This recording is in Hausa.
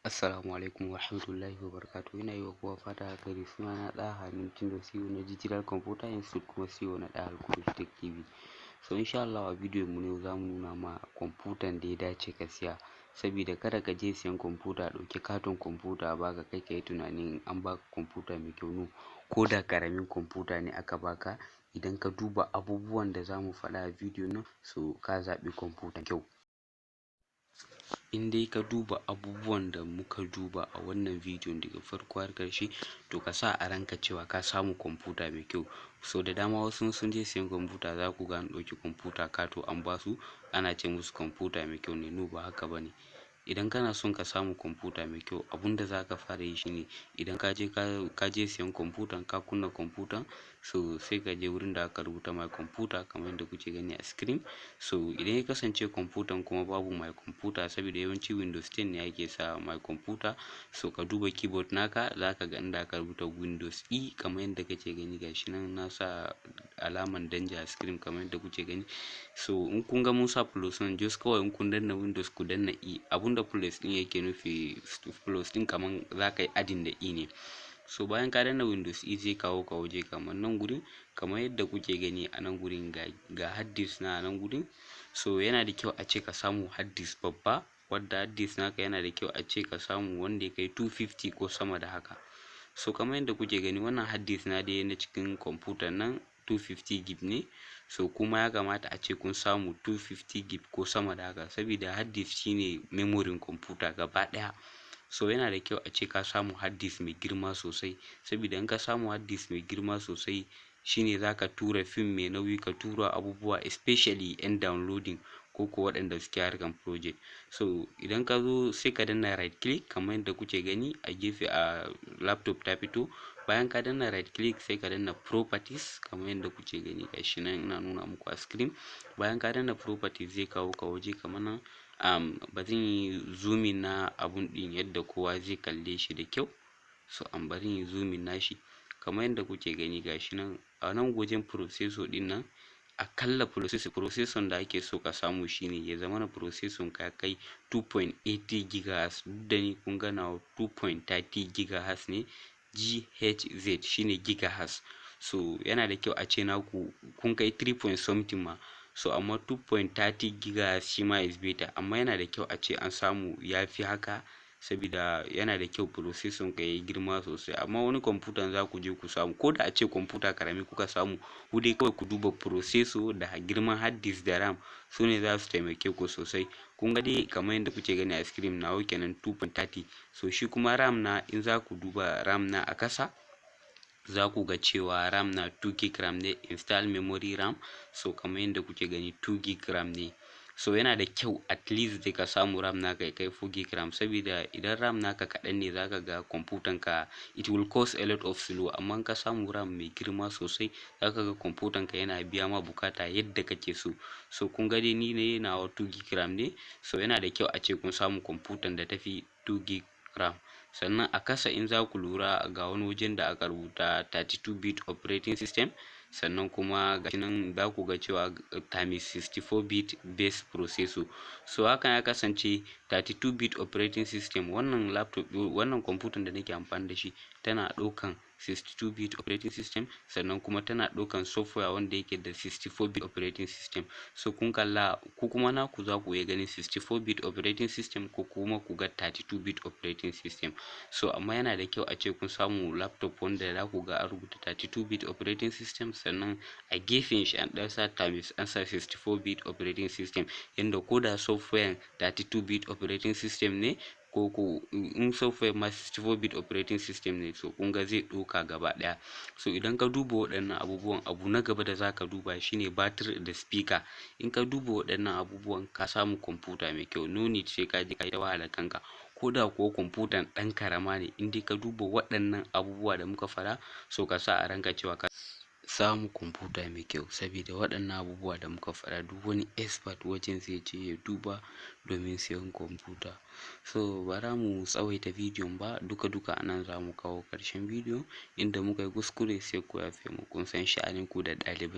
Assalamu alaikum wa rahmatullahi wa barakatuh. Ina yi wa kowa fata alkhairi. Suna na ɗaha Mintin da CEO na Digital Computer Institute kuma CEO na ɗaha Tech TV. So insha Allah a bidiyon mu ne za mu nuna ma kwamfutan da ya dace ka siya. Saboda kada ka je siyan kwamfuta ɗauki katon kwamfuta baka kai ka yi tunanin an baka kwamfuta mai kyau no. Ko da ƙaramin kwamfuta ne aka baka, idan ka duba abubuwan da za mu faɗa a bidiyon nan, so ka zaɓi kwamfuta kyau. In dai ka duba abubuwan da muka duba a wannan bidiyon daga farko har ƙarshe, to ka sa a ranka cewa ka samu kwamfuta mai kyau. So da dama wasu sun je siyan kwamfuta za ku ga an ɗauki kwamfuta kato an basu, ana ce musu kwamfuta mai kyau ne. No, ba haka ba ne. Idan kana son ka samu kwamfuta mai kyau, abun da za ka fara yi shine idan ka je siyan kwamfutan, ka kunna kwamfutan, so sai ka je wurin da aka rubuta my kwamfuta kamar yadda kuke gani a screen. So idan ya kasance kwamfutan kuma babu my kwamfuta, saboda yawanci Windows 10 ne ake sa my kwamfuta, so ka duba keyboard naka za ka ga inda aka rubuta Windows E kamar yadda kake gani gashi nan na sa alaman danja a screen kamar yadda kuke gani. So in kun ga mun sa plus nan, just kawai in kun danna Windows ku danna E. Abunda plus ɗin yake nufi, plus ɗin kaman za ka yi adding da E ne. So bayan ka danna Windows E zai kawo ka waje kamar nan gurin, kamar yadda kuke gani a nan gurin ga hard disk na a nan gurin. So yana da kyau a ce ka samu hard disk babba, wadda hard disk naka yana da kyau a ce ka samu wanda ya kai 250 ko sama da haka. So kamar yadda kuke gani wannan hard disk na dai na cikin kwamfutan nan 250 gig ne. So kuma ya kamata a ce kun samu 250 gig ko sama da haka, saboda hard disk shine memorin kwamfuta gaba ɗaya. So yana da kyau a ce ka samu hard disk mai girma sosai, saboda in ka samu hard disk mai girma sosai shine za ka tura fim mai nauyi, ka tura abubuwa especially yan downloading ko waɗanda suke harkan project. So idan ka zo sai ka danna right click kamar yadda kuke gani a gefe a laptop ta fito. Bayan ka danna right click sai ka danna properties kamar yadda kuke gani gashi nan ina nuna muku a screen. Bayan ka danna properties zai kawo ka waje kamar nan. Ba zan yi zooming na abun ɗin yadda kowa zai kalle shi da kyau. So bari yi zooming nashi kamar yadda kuke gani gashi nan a nan wajen processor ɗin nan. Akalla processor da ake so ka samu shine ya zama na processor ka kai 2.80 GHz. Duk da ni kun ga nawa 2.30 GHz ne. GHz shine gigahertz. So yana da kyau a ce naku kun kai 3 something ma. So amma 2.30 GHz shi ma is better, amma yana da kyau a ce an samu ya fi haka, saboda yana da kyau processor ka yayi girma sosai. Amma wani kwamfutan za ku je ku samu, ko da a ce kwamfuta karami kuka samu, ku dai kawai ku duba processor da girman hard disk da RAM, su ne za su taimake ku sosai. Kun ga dai kamar yadda kuke gani a screen nawa kenan 2.30. So shi kuma RAM na, in za ku duba RAM na a kasa, za ku ga cewa RAM na 2 gig RAM ne, install memory RAM. So kamar yadda kuke gani 2 gig RAM ne. So yana da kyau at least dai ka samu RAM naka ya kai 4 gig RAM, saboda idan RAM naka kaɗan ne za ka ga kwamfutan ka it will cause a lot of slow. Amma in ka samu RAM mai girma sosai za ka ga kwamfutan ka yana biya ma bukata yadda kake so. So kun ga dai ni ne nawa 2 gig RAM ne. So yana da kyau a ce kun samu kwamfutan da tafi 2 gig RAM. Sannan a kasa in za ku lura ga wani wajen da aka rubuta 32-bit operating system. Sannan kuma gashi nan za ku ga cewa times 64-bit base processor. So hakan ya kasance 32-bit operating system. Wannan laptop, wannan kwamfutan da nake amfani da shi tana ɗaukan 62-bit operating system, sannan kuma tana ɗaukan software wanda yake da 64-bit operating system. So kun kalla ku kuma naku za ku iya ganin 64-bit operating system ko kuma ku ga 32-bit operating system. So amma yana da kyau a ce kun samu laptop wanda za ku ga an rubuta 32-bit operating system, sannan a gefen shi an ɗan sa times an sa 64-bit operating system, yanda ko da software 32-bit operating system ne ko in software ma 64-bit operating system ne, so kun ga zai ɗauka gaba ɗaya. So idan ka duba waɗannan abubuwan, abu na gaba da za ka duba shine batir da speaker. In ka duba waɗannan abubuwan ka samu kwamfuta mai kyau. No need sai ka je ka yi ta wahala kanka, ko da ko kwamfutan ɗan karama ne. In dai ka duba waɗannan abubuwa da muka faɗa, so ka sa a ranka cewa ka samu kwamfuta mai kyau, saboda waɗannan abubuwa da muka faɗa duk wani expert wajen zai je ya duba domin siyan kwamfuta. So bara mu tsawaita bidiyon ba, duka a nan za mu kawo ƙarshen bidiyon. Inda muka yi kuskure sai ku yafe mu, kun san sha'anin ku da ɗalibai.